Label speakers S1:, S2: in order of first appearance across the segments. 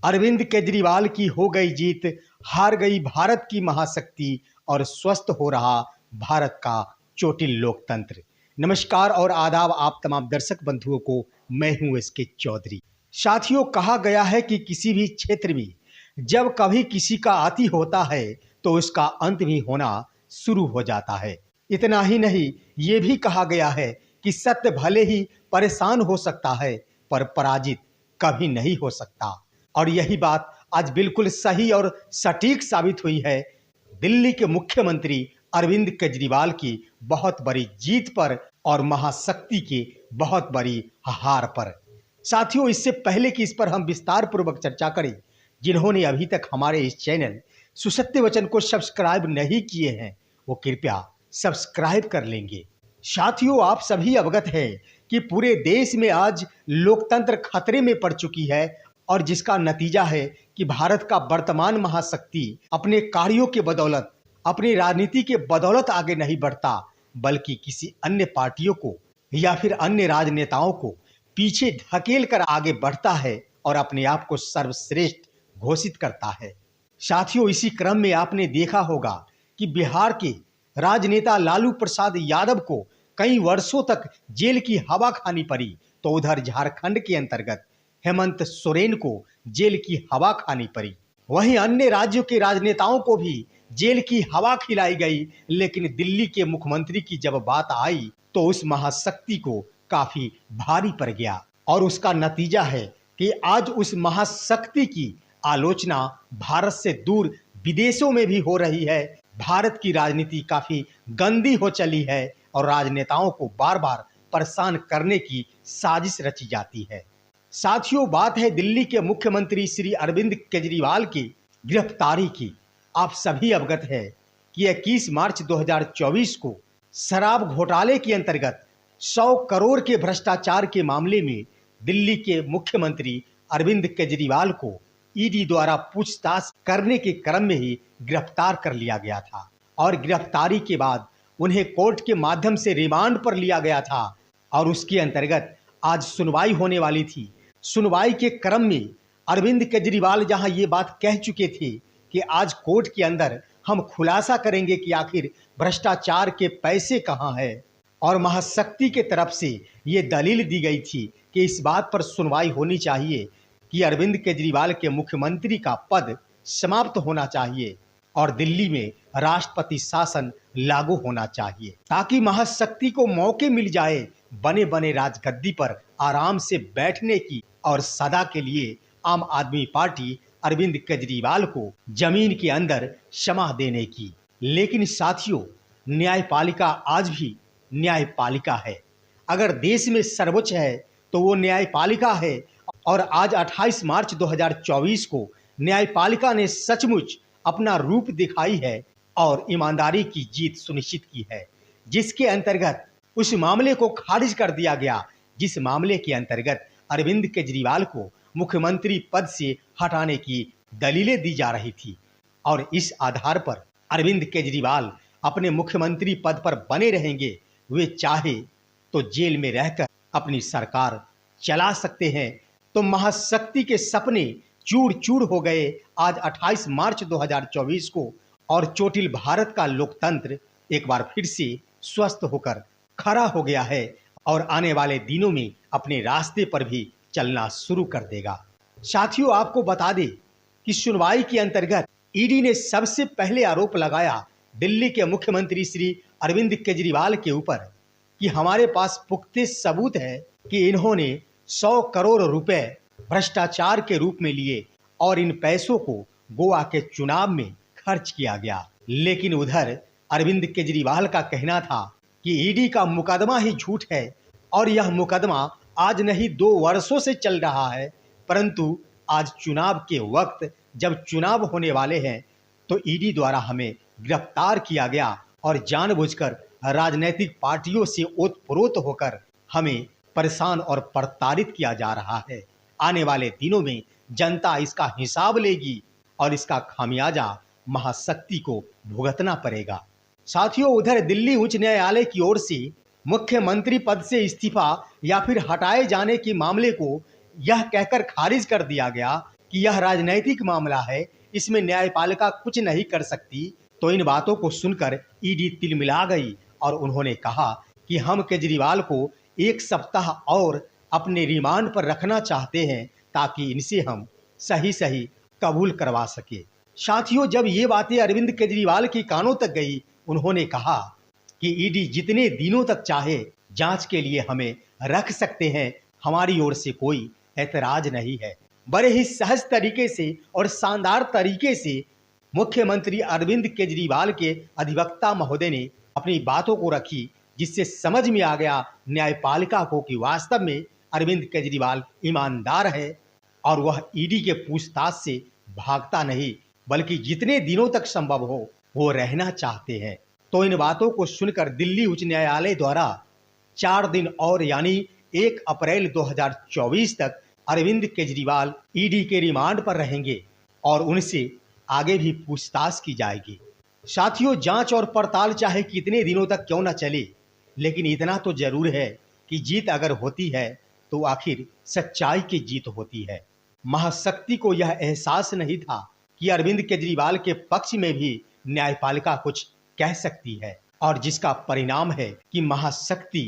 S1: अरविंद केजरीवाल की हो गई जीत, हार गई भारत की महाशक्ति और स्वस्थ हो रहा भारत का चोटिल लोकतंत्र। नमस्कार और आदाब आप तमाम दर्शक बंधुओं को। मैं हूं एसके चौधरी। साथियों, कहा गया है कि किसी भी क्षेत्र में जब कभी किसी का अति होता है तो उसका अंत भी होना शुरू हो जाता है। इतना ही नहीं, ये भी कहा गया है कि सत्य भले ही परेशान हो सकता है पर पराजित कभी नहीं हो सकता। और यही बात आज बिल्कुल सही और सटीक साबित हुई है दिल्ली के मुख्यमंत्री अरविंद केजरीवाल की बहुत बड़ी जीत पर और महाशक्ति के बहुत बड़ी हार पर। साथियों, इससे पहले कि इस पर हम विस्तार पूर्वक चर्चा करें, जिन्होंने अभी तक हमारे इस चैनल सुसत्य वचन को सब्सक्राइब नहीं किए हैं वो कृपया सब्सक्राइब कर लेंगे। साथियों, आप सभी अवगत हैं कि पूरे देश में आज लोकतंत्र खतरे में पड़ चुकी है और जिसका नतीजा है कि भारत का वर्तमान महाशक्ति अपने कार्यों के बदौलत, अपनी राजनीति के बदौलत आगे नहीं बढ़ता, बल्कि किसी अन्य पार्टियों को या फिर अन्य राजनेताओं को पीछे धकेल कर आगे बढ़ता है और अपने आप को सर्वश्रेष्ठ घोषित करता है। साथियों, इसी क्रम में आपने देखा होगा कि बिहार के राजनेता लालू प्रसाद यादव को कई वर्षों तक जेल की हवा खानी पड़ी, तो उधर झारखंड के अंतर्गत हेमंत सोरेन को जेल की हवा खानी पड़ी। वहीं अन्य राज्यों के राजनेताओं को भी जेल की हवा खिलाई गई, लेकिन दिल्ली के मुख्यमंत्री की जब बात आई तो उस महाशक्ति को काफी भारी पड़ गया। और उसका नतीजा है कि आज उस महाशक्ति की आलोचना भारत से दूर विदेशों में भी हो रही है। भारत की राजनीति काफी गंदी हो चली है और राजनेताओं को बार बार परेशान करने की साजिश रची जाती है। साथियों, बात है दिल्ली के मुख्यमंत्री श्री अरविंद केजरीवाल की गिरफ्तारी की। आप सभी अवगत है कि 21 मार्च 2024 को शराब घोटाले के अंतर्गत 100 करोड़ के भ्रष्टाचार के मामले में दिल्ली के मुख्यमंत्री अरविंद केजरीवाल को ईडी द्वारा पूछताछ करने के क्रम में ही गिरफ्तार कर लिया गया था और गिरफ्तारी के बाद उन्हें कोर्ट के माध्यम से रिमांड पर लिया गया था और उसके अंतर्गत आज सुनवाई होने वाली थी। सुनवाई के क्रम में अरविंद केजरीवाल जहां ये बात कह चुके थे कि आज कोर्ट के अंदर हम खुलासा करेंगे कि आखिर भ्रष्टाचार के पैसे कहां हैं, और महाशक्ति के तरफ से ये दलील दी गई थी कि इस बात पर सुनवाई होनी चाहिए कि अरविंद केजरीवाल के मुख्यमंत्री का पद समाप्त होना चाहिए और दिल्ली में राष्ट्रपति शासन लागू होना चाहिए, ताकि महाशक्ति को मौके मिल जाए बने बने राजगद्दी पर आराम से बैठने की और सदा के लिए आम आदमी पार्टी अरविंद केजरीवाल को जमीन के अंदर क्षमा देने की। लेकिन साथियों, न्यायपालिका आज भी न्यायपालिका है। अगर देश में सर्वोच्च है तो वो न्यायपालिका है और आज 28 मार्च 2024 को न्यायपालिका ने सचमुच अपना रूप दिखाई है और ईमानदारी की जीत सुनिश्चित की है, जिसके अंतर्गत उस मामले को खारिज कर दिया गया जिस मामले के अंतर्गत अरविंद केजरीवाल को मुख्यमंत्री पद से हटाने की दलीलें दी जा रही थी। और इस आधार पर अरविंद केजरीवाल अपने मुख्यमंत्री पद पर बने रहेंगे। वे चाहे तो जेल में रहकर अपनी सरकार चला सकते हैं। तो महाशक्ति के सपने चूर चूर हो गए आज 28 मार्च 2024 को और चोटिल भारत का लोकतंत्र एक बार फिर से स्वस्थ होकर खड़ा हो गया है और आने वाले दिनों में अपने रास्ते पर भी चलना शुरू कर देगा। साथियों, आपको बता दें कि सुनवाई के अंतर्गत ईडी ने सबसे पहले आरोप लगाया दिल्ली के मुख्यमंत्री श्री अरविंद केजरीवाल के ऊपर कि हमारे पास पुख्ते सबूत है कि इन्होंने 100 करोड़ रुपए भ्रष्टाचार के रूप में लिए और इन पैसों को गोवा के चुनाव में खर्च किया गया। लेकिन उधर अरविंद केजरीवाल का कहना था कि ईडी का मुकदमा ही झूठ है और यह मुकदमा आज नहीं 2 वर्षों से चल रहा है, परंतु आज चुनाव के वक्त जब चुनाव होने वाले हैं तो ईडी द्वारा हमें गिरफ्तार किया गया और जानबूझकर राजनीतिक पार्टियों से ओतप्रोत होकर हमें परेशान और प्रताड़ित किया जा रहा है। आने वाले दिनों में जनता इसका हिसाब लेगी और इसका खामियाजा महाशक्ति को भुगतना पड़ेगा। साथियों, उधर दिल्ली उच्च न्यायालय की ओर से मुख्यमंत्री पद से इस्तीफा या फिर हटाए जाने के मामले को यह कहकर खारिज कर दिया गया कि यह राजनैतिक मामला है, इसमें न्यायपालिका कुछ नहीं कर सकती, तो इन बातों को सुनकर ईडी तिलमिला गई और उन्होंने कहा कि हम केजरीवाल को 1 सप्ताह और अपने रिमांड पर रखना चाहते हैं ताकि इनसे हम सही कबूल करवा सके। साथियों, जब ये बातें अरविंद केजरीवाल के कानों तक गई, उन्होंने कहा कि ईडी जितने दिनों तक चाहे जांच के लिए हमें रख सकते हैं, हमारी ओर से कोई ऐतराज नहीं है। बड़े ही सहज तरीके से और शानदार तरीके से मुख्यमंत्री अरविंद केजरीवाल के अधिवक्ता महोदय ने अपनी बातों को रखी, जिससे समझ में आ गया न्यायपालिका को कि वास्तव में अरविंद केजरीवाल ईमानदार है और वह ईडी के पूछताछ से भागता नहीं, बल्कि जितने दिनों तक संभव हो वो रहना चाहते हैं। तो इन बातों को सुनकर दिल्ली उच्च न्यायालय द्वारा 4 दिन और यानी 1 अप्रैल 2024 तक अरविंद केजरीवाल ईडी के रिमांड पर रहेंगे और उनसे आगे भी पूछताछ की जाएगी। साथियों, जांच और पड़ताल चाहे कितने दिनों तक क्यों न चले, लेकिन इतना तो जरूर है कि जीत अगर होती है तो आखिर सच्चाई की जीत होती है। महाशक्ति को यह एहसास नहीं था कि अरविंद केजरीवाल के पक्ष में भी न्यायपालिका कुछ कह सकती है, और जिसका परिणाम है कि महाशक्ति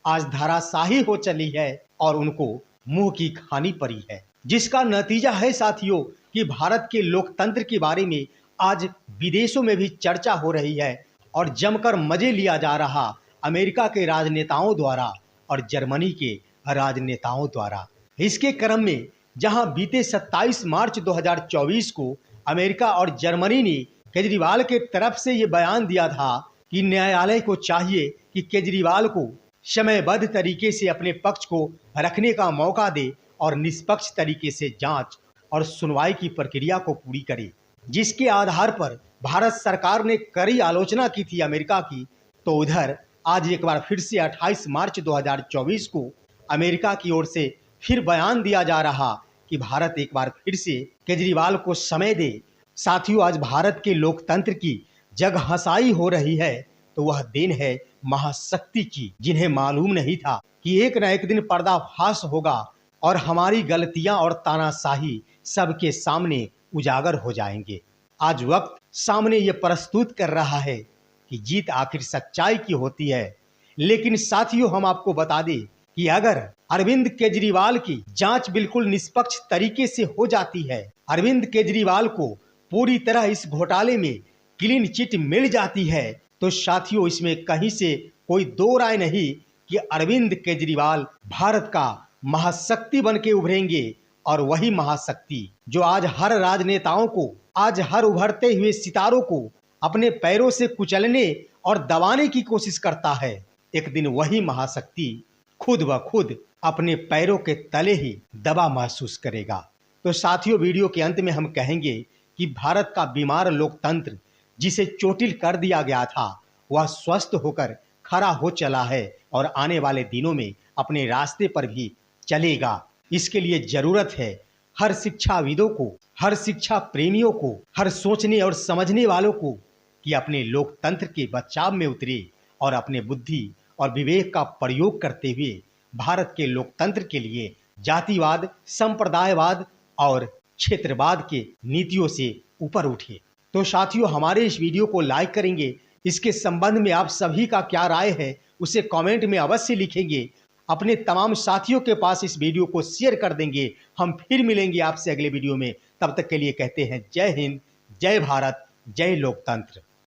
S1: आज धराशायी हो चली है और उनको मुंह की खानी पड़ी है, जिसका नतीजा है साथियों कि भारत के लोकतंत्र के बारे में आज विदेशों में भी चर्चा हो रही है और जमकर मजे लिया जा रहा अमेरिका के राजनेताओं द्वारा और जर्मनी के राजनेताओं द्वारा। इसके क्रम में जहां बीते 27 मार्च 2024 को अमेरिका और जर्मनी ने केजरीवाल के तरफ से ये बयान दिया था कि न्यायालय को चाहिए कि केजरीवाल को समयबद्ध तरीके से अपने पक्ष को रखने का मौका दे और निष्पक्ष तरीके से जांच और सुनवाई की प्रक्रिया को पूरी करे, जिसके आधार पर भारत सरकार ने कड़ी आलोचना की थी अमेरिका की, तो उधर आज एक बार फिर से 28 मार्च 2024 को अमेरिका की ओर से फिर बयान दिया जा रहा कि भारत एक बार फिर से केजरीवाल को समय दे। साथियों, आज भारत के लोकतंत्र की जग हंसाई हो रही है तो वह देन है महाशक्ति की, जिन्हें मालूम नहीं था कि एक न एक दिन पर्दाफाश होगा और हमारी गलतियां और तानाशाही सबके सामने उजागर हो जाएंगे। आज वक्त सामने ये प्रस्तुत कर रहा है कि जीत आखिर सच्चाई की होती है। लेकिन साथियों, हम आपको बता दें कि अगर अरविंद केजरीवाल की जांच बिल्कुल निष्पक्ष तरीके से हो जाती है, अरविंद केजरीवाल को पूरी तरह इस घोटाले में क्लीन चिट मिल जाती है, तो साथियों इसमें कहीं से कोई दो राय नहीं कि अरविंद केजरीवाल भारत का महाशक्ति बन के उभरेंगे। और वही महाशक्ति जो आज हर राजनेताओं को, आज हर उभरते हुए सितारों को अपने पैरों से कुचलने और दबाने की कोशिश करता है, एक दिन वही महाशक्ति खुद ब खुद अपने पैरों के तले ही दबा महसूस करेगा। तो साथियों, वीडियो के अंत में हम कहेंगे कि भारत का बीमार लोकतंत्र जिसे चोटिल कर दिया गया था, वह स्वस्थ होकर खड़ा हो चला है और आने वाले दिनों में अपने रास्ते पर भी चलेगा। इसके लिए जरूरत है हर शिक्षाविदों को, हर शिक्षा प्रेमियों को, हर सोचने और समझने वालों को कि अपने लोकतंत्र के बचाव में उतरे और अपने बुद्धि और विवेक का प्रयोग करते हुए भारत के लोकतंत्र के लिए जातिवाद, संप्रदायवाद और क्षेत्रवाद के नीतियों से ऊपर उठे। तो साथियों, हमारे इस वीडियो को लाइक करेंगे। इसके संबंध में आप सभी का क्या राय है उसे कमेंट में अवश्य लिखेंगे। अपने तमाम साथियों के पास इस वीडियो को शेयर कर देंगे। हम फिर मिलेंगे आपसे अगले वीडियो में। तब तक के लिए कहते हैं जय हिंद, जय भारत, जय लोकतंत्र।